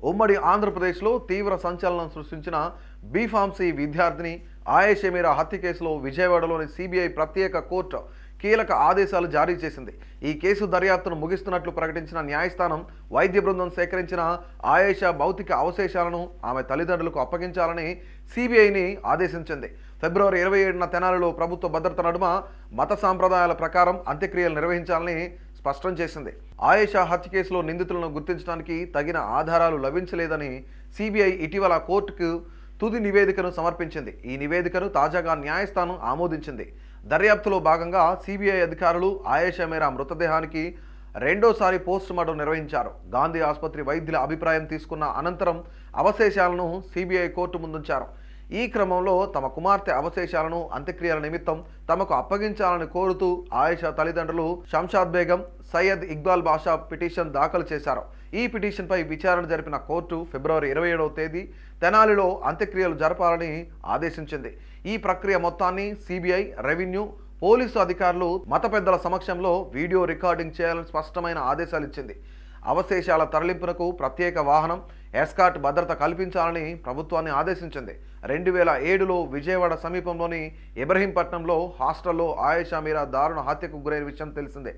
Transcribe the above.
ఉమ్మడి ఆంధ్రప్రదేశ్లో తీవ్ర సంచలనం సృష్టించిన బీఫార్మసీ విద్యార్థిని ఆయేషా మీరా హత్య కేసులో విజయవాడలోని సిబిఐ ప్రత్యేక కోర్టు కీలక ఆదేశాలు జారీ చేసింది. ఈ కేసు దర్యాప్తును ముగిస్తున్నట్లు ప్రకటించిన న్యాయస్థానం వైద్య బృందం సేకరించిన ఆయేషా భౌతిక అవశేషాలను ఆమె తల్లిదండ్రులకు అప్పగించాలని సిబిఐని ఆదేశించింది. ఫిబ్రవరి 27న తెనాలిలో ప్రభుత్వ భద్రత నడుమ మత సాంప్రదాయాల ప్రకారం అంత్యక్రియలు నిర్వహించాలని స్పష్టం చేసింది. ఆయేషా హత్య కేసులో నిందితులను గుర్తించడానికి తగిన ఆధారాలు లభించలేదని సిబిఐ ఇటీవల కోర్టుకు తుది నివేదికను సమర్పించింది. ఈ నివేదికను తాజాగా న్యాయస్థానం ఆమోదించింది. దర్యాప్తులో భాగంగా సిబిఐ అధికారులు ఆయేషా మీరా మృతదేహానికి రెండోసారి పోస్టుమార్టం నిర్వహించారు. గాంధీ ఆసుపత్రి వైద్యుల అభిప్రాయం తీసుకున్న అనంతరం అవశేషాలను సిబిఐ కోర్టు ముందుంచారు. ఈ క్రమంలో తమ కుమార్తె అవశేషాలను అంత్యక్రియల నిమిత్తం తమకు అప్పగించాలని కోరుతూ ఆయేషా తల్లిదండ్రులు షంషాద్ బేగం, సయ్యద్ ఇక్బాల్ బాషా పిటిషన్ దాఖలు చేశారు. ఈ పిటిషన్పై విచారణ జరిపిన కోర్టు ఫిబ్రవరి 27వ తేదీ తెనాలిలో అంత్యక్రియలు జరపాలని ఆదేశించింది. ఈ ప్రక్రియ మొత్తాన్ని సిబిఐ, రెవెన్యూ, పోలీసు అధికారులు మత పెద్దల సమక్షంలో వీడియో రికార్డింగ్ చేయాలని స్పష్టమైన ఆదేశాలు ఇచ్చింది. అవశేషాల తరలింపునకు ప్రత్యేక వాహనం, ఎస్కార్ట్ భద్రత కల్పించాలని ప్రభుత్వాన్ని ఆదేశించింది. 2007లో విజయవాడ సమీపంలోని ఇబ్రహీంపట్నంలో హాస్టల్లో ఆయేషా మీరా దారుణ హత్యకు గురైన విషయం తెలిసిందే.